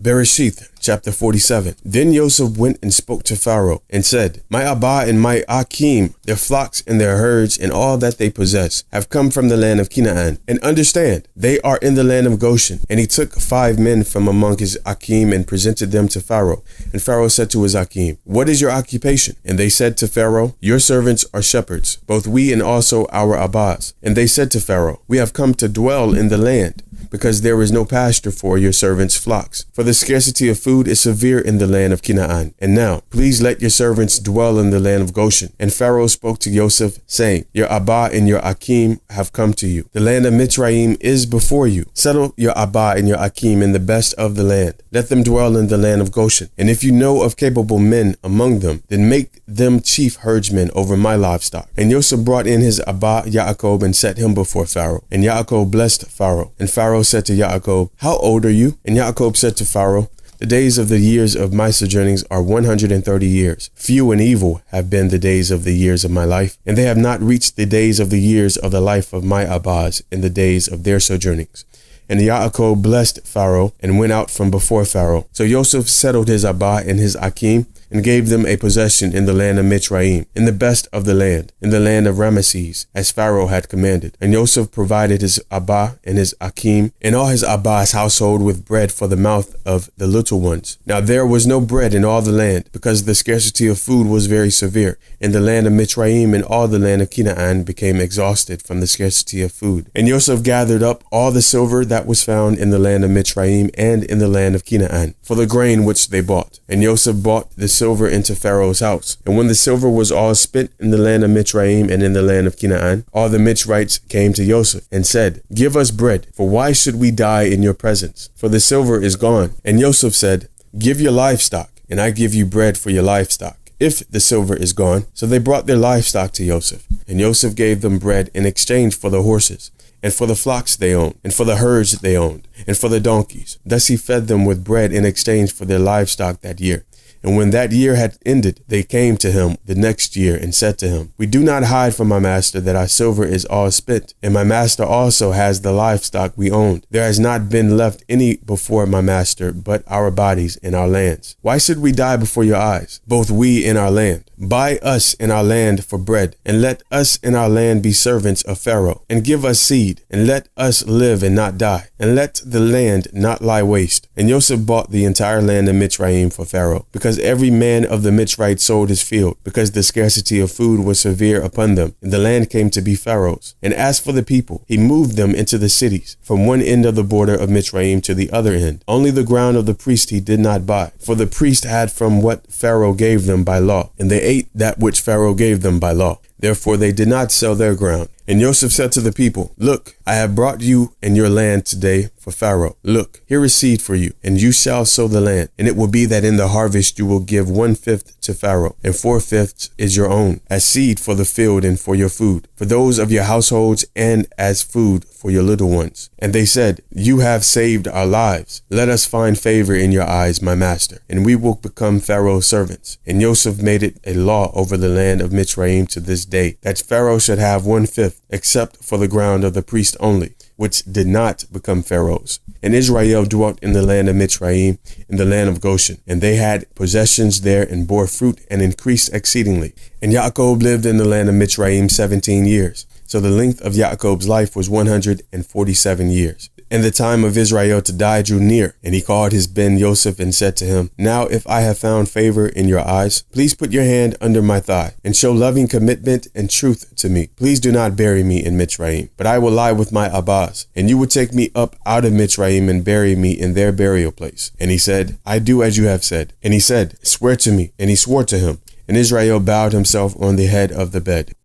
Bereshith, chapter 47. Then Yosef went and spoke to Pharaoh and said, My Abba and my Akim, their flocks and their herds and all that they possess, have come from the land of Canaan. And understand, they are in the land of Goshen. And he took 5 men from among his Akim and presented them to Pharaoh. And Pharaoh said to his Akim, What is your occupation? And they said to Pharaoh, Your servants are shepherds, both we and also our Abbas. And they said to Pharaoh, We have come to dwell in the land, because there is no pasture for your servants' flocks. For the scarcity of food is severe in the land of Canaan. And now, please let your servants dwell in the land of Goshen. And Pharaoh spoke to Joseph, saying, Your Abba and your Akim have come to you. The land of Mitzrayim is before you. Settle your Abba and your Akim in the best of the land. Let them dwell in the land of Goshen. And if you know of capable men among them, then make them chief herdsmen over my livestock. And Joseph brought in his Abba Yaakov and set him before Pharaoh. And Yaakov blessed Pharaoh. And Pharaoh said to Yaakov, How old are you? And Yaakov said to Pharaoh, The days of the years of my sojournings are 130 years. Few and evil have been the days of the years of my life, and they have not reached the days of the years of the life of my Abbas in the days of their sojournings. And Yaakov blessed Pharaoh and went out from before Pharaoh. So Joseph settled his Abba and his Akim and gave them a possession in the land of Mitzrayim, in the best of the land, in the land of Ramesses, as Pharaoh had commanded. And Joseph provided his Abba and his Akim and all his Abba's household with bread for the mouth of the little ones. Now there was no bread in all the land, because the scarcity of food was very severe. And the land of Mitzrayim and all the land of Canaan became exhausted from the scarcity of food. And Joseph gathered up all the silver that was found in the land of Mitzrayim and in the land of Canaan, for the grain which they bought. And Joseph bought the silver into Pharaoh's house. And when the silver was all spent in the land of Mitzrayim and in the land of Canaan, all the Mitzrites came to Joseph and said, Give us bread, for why should we die in your presence? For the silver is gone. And Joseph said, Give your livestock, and I give you bread for your livestock, if the silver is gone. So they brought their livestock to Joseph, and Joseph gave them bread in exchange for the horses, and for the flocks they owned, and for the herds they owned, and for the donkeys. Thus he fed them with bread in exchange for their livestock that year. And when that year had ended, they came to him the next year and said to him, We do not hide from my master that our silver is all spent, and my master also has the livestock we owned. There has not been left any before my master but our bodies and our lands. Why should we die before your eyes, both we and our land? Buy us and our land for bread, and let us and our land be servants of Pharaoh, and give us seed, and let us live and not die, and let the land not lie waste. And Joseph bought the entire land of Mitzrayim for Pharaoh, because every man of the Mitzrites sold his field, because the scarcity of food was severe upon them, and the land came to be Pharaoh's. And as for the people, he moved them into the cities, from one end of the border of Mitzrayim to the other end. Only the ground of the priest he did not buy, for the priest had from what Pharaoh gave them by law, and they ate that which Pharaoh gave them by law. Therefore they did not sell their ground. And Joseph said to the people, Look, I have brought you and your land today for Pharaoh. Look, here is seed for you, and you shall sow the land. And it will be that in the harvest you will give 1/5 to Pharaoh, and 4/5 is your own, as seed for the field and for your food, for those of your households, and as food for your little ones. And they said, You have saved our lives. Let us find favor in your eyes, my master, and we will become Pharaoh's servants. And Joseph made it a law over the land of Mitzrayim to this day, that Pharaoh should have 1/5, except for the ground of the priest only, which did not become Pharaoh's. And Israel dwelt in the land of Mitzrayim, in the land of Goshen, and they had possessions there, and bore fruit, and increased exceedingly. And Yaakov lived in the land of Mitzrayim 17 years. So the length of Yaakov's life was 147 years. And the time of Israel to die drew near, and he called his Ben Joseph and said to him, Now if I have found favor in your eyes, please put your hand under my thigh, and show loving commitment and truth to me. Please do not bury me in Mitzrayim, but I will lie with my Abbas, and you will take me up out of Mitzrayim and bury me in their burial place. And he said, I do as you have said. And he said, Swear to me. And he swore to him, and Israel bowed himself on the head of the bed.